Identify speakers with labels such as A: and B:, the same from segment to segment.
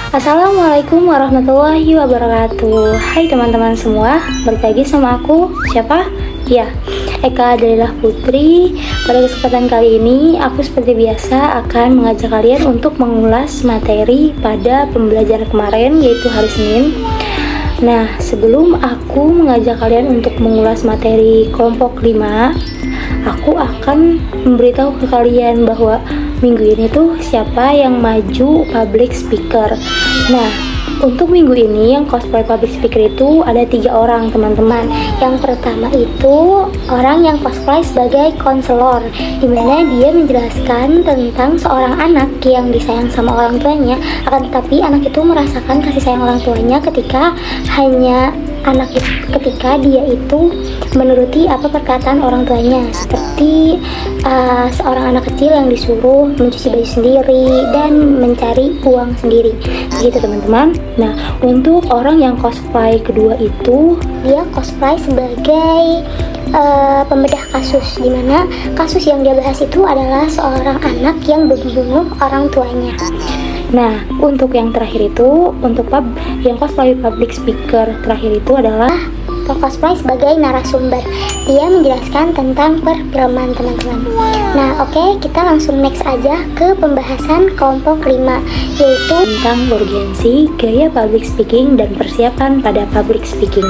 A: Assalamualaikum warahmatullahi wabarakatuh. Hai teman-teman semua, balik lagi sama aku. Siapa? Ya, Eka Dalilah Putri. Pada kesempatan kali ini, aku seperti biasa akan mengajak kalian untuk mengulas materi pada pembelajaran kemarin, yaitu hari Senin. Nah, sebelum aku mengajak kalian untuk mengulas materi kelompok 5, aku akan memberitahu ke kalian bahwa minggu ini tuh siapa yang maju public speaker. Nah, untuk minggu ini yang cosplay public speaker itu ada 3 orang teman-teman. Yang pertama itu orang yang cosplay sebagai konselor, dimana dia menjelaskan tentang seorang anak yang disayang sama orang tuanya, akan tetapi anak itu merasakan kasih sayang orang tuanya ketika dia itu menuruti apa perkataan orang tuanya, seperti seorang anak kecil yang disuruh mencuci baju sendiri dan mencari uang sendiri, gitu teman-teman. Nah, untuk orang yang cosplay kedua itu dia cosplay sebagai pembedah kasus, dimana kasus yang dia bahas itu adalah seorang anak yang membunuh orang tuanya. Nah, untuk yang terakhir itu, yang cosplay public speaker terakhir itu adalah cosplay sebagai narasumber. Dia menjelaskan tentang perfilman teman-teman. Nah, oke, kita langsung next aja ke pembahasan kelompok 5, yaitu tentang urgensi, gaya public speaking, dan persiapan pada public speaking.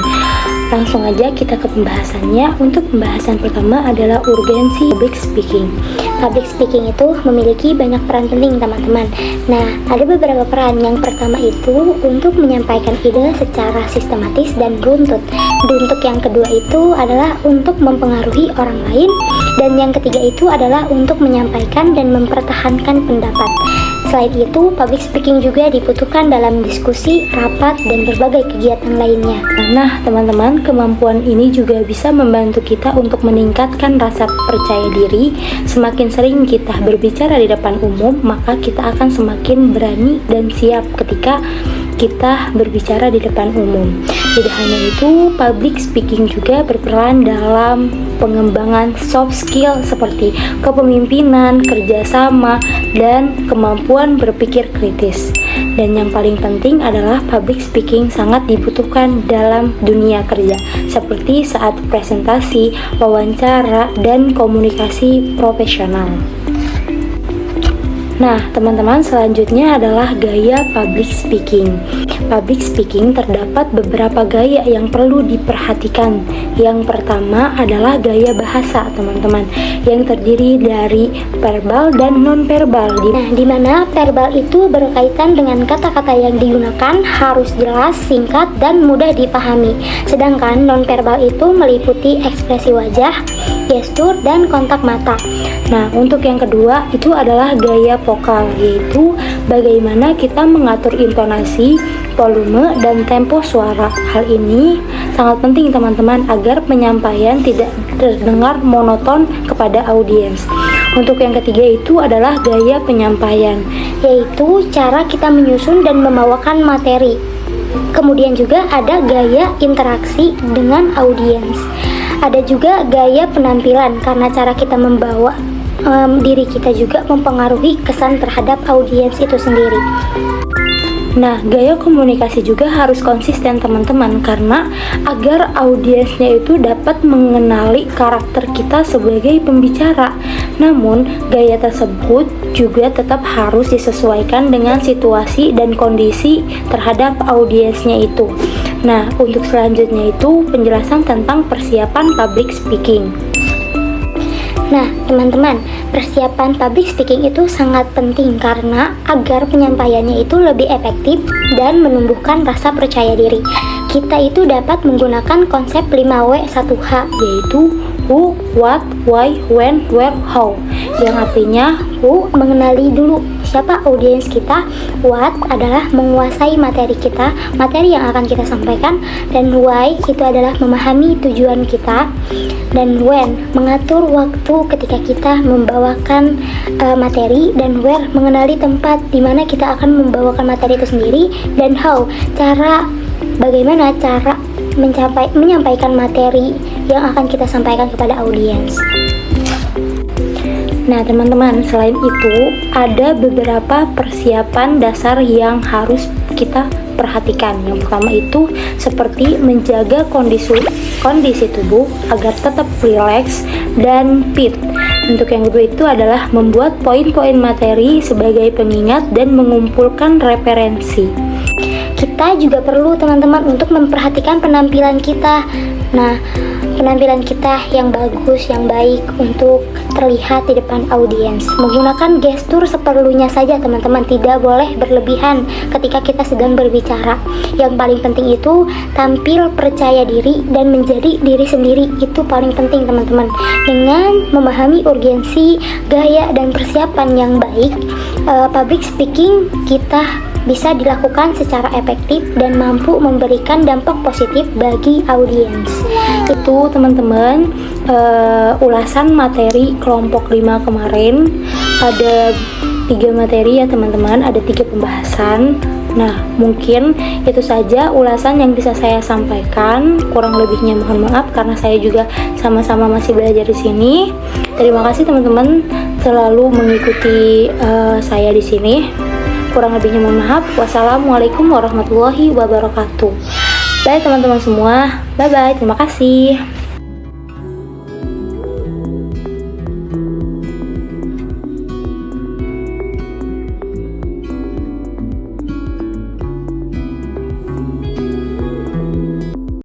A: Langsung aja kita ke pembahasannya. Untuk pembahasan pertama adalah urgensi public speaking. Public speaking itu memiliki banyak peran penting teman-teman. Nah, ada beberapa peran. Yang pertama itu untuk menyampaikan ide secara sistematis dan runtut. Untuk yang kedua itu adalah untuk mempengaruhi orang lain. Dan yang ketiga itu adalah untuk menyampaikan dan mempertahankan pendapat. Selain itu, public speaking juga dibutuhkan dalam diskusi, rapat, dan berbagai kegiatan lainnya. Nah, teman-teman, kemampuan ini juga bisa membantu kita untuk meningkatkan rasa percaya diri. Semakin sering kita berbicara di depan umum, maka kita akan semakin berani dan siap ketika kita berbicara di depan umum. Tidak hanya itu, public speaking juga berperan dalam pengembangan soft skill seperti kepemimpinan, kerjasama, dan kemampuan berpikir kritis. Dan yang paling penting adalah public speaking sangat dibutuhkan dalam dunia kerja, seperti saat presentasi, wawancara, dan komunikasi profesional. Nah, teman-teman, selanjutnya adalah gaya public speaking. Public speaking terdapat beberapa gaya yang perlu diperhatikan. Yang pertama adalah gaya bahasa, teman-teman, yang terdiri dari verbal dan non-verbal. Di mana verbal itu berkaitan dengan kata-kata yang digunakan harus jelas, singkat, dan mudah dipahami. Sedangkan non-verbal itu meliputi ekspresi wajah, gestur, dan kontak mata. Nah, untuk yang kedua itu adalah gaya vokal, yaitu bagaimana kita mengatur intonasi, volume, dan tempo suara. Hal ini sangat penting teman-teman agar penyampaian tidak terdengar monoton kepada audiens. Untuk yang ketiga itu adalah gaya penyampaian, yaitu cara kita menyusun dan membawakan materi. Kemudian juga ada gaya interaksi dengan audiens. Ada juga gaya penampilan, karena cara kita membawa diri kita juga mempengaruhi kesan terhadap audiens itu sendiri. Nah, gaya komunikasi juga harus konsisten teman-teman, karena agar audiensnya itu dapat mengenali karakter kita sebagai pembicara. Namun, gaya tersebut juga tetap harus disesuaikan dengan situasi dan kondisi terhadap audiensnya itu. Nah, untuk selanjutnya itu penjelasan tentang persiapan public speaking. Nah, teman-teman, persiapan public speaking itu sangat penting karena agar penyampaiannya itu lebih efektif dan menumbuhkan rasa percaya diri. Kita itu dapat menggunakan konsep 5W1H, yaitu who, what, why, when, where, how. Yang artinya, who, mengenali dulu siapa audiens kita, what adalah menguasai materi kita, materi yang akan kita sampaikan, dan why itu adalah memahami tujuan kita, dan when mengatur waktu ketika kita membawakan materi, dan where mengenali tempat di mana kita akan membawakan materi itu sendiri, dan how bagaimana cara menyampaikan materi yang akan kita sampaikan kepada audiens. Nah, teman-teman, selain itu ada beberapa persiapan dasar yang harus kita perhatikan. Yang pertama itu seperti menjaga kondisi tubuh agar tetap rileks dan fit. Untuk yang kedua itu adalah membuat poin-poin materi sebagai pengingat dan mengumpulkan referensi. Kita juga perlu, teman-teman, untuk memperhatikan penampilan kita. Nah, penampilan kita yang bagus, yang baik untuk terlihat di depan audiens. Menggunakan gestur seperlunya saja, teman-teman, tidak boleh berlebihan ketika kita sedang berbicara. Yang paling penting itu tampil percaya diri dan menjadi diri sendiri. Itu paling penting, teman-teman. Dengan memahami urgensi, gaya, dan persiapan yang baik, public speaking kita bisa dilakukan secara efektif dan mampu memberikan dampak positif bagi audiens. Itu, teman-teman, ulasan materi kelompok 5 kemarin. Ada 3 materi ya, teman-teman, ada 3 pembahasan. Nah, mungkin itu saja ulasan yang bisa saya sampaikan. Kurang lebihnya mohon maaf karena saya juga sama-sama masih belajar di sini. Terima kasih, teman-teman, selalu mengikuti saya di sini. Kurang lebihnya mohon maaf. Wassalamualaikum warahmatullahi wabarakatuh. Bye, teman-teman semua. Bye-bye. Terima kasih.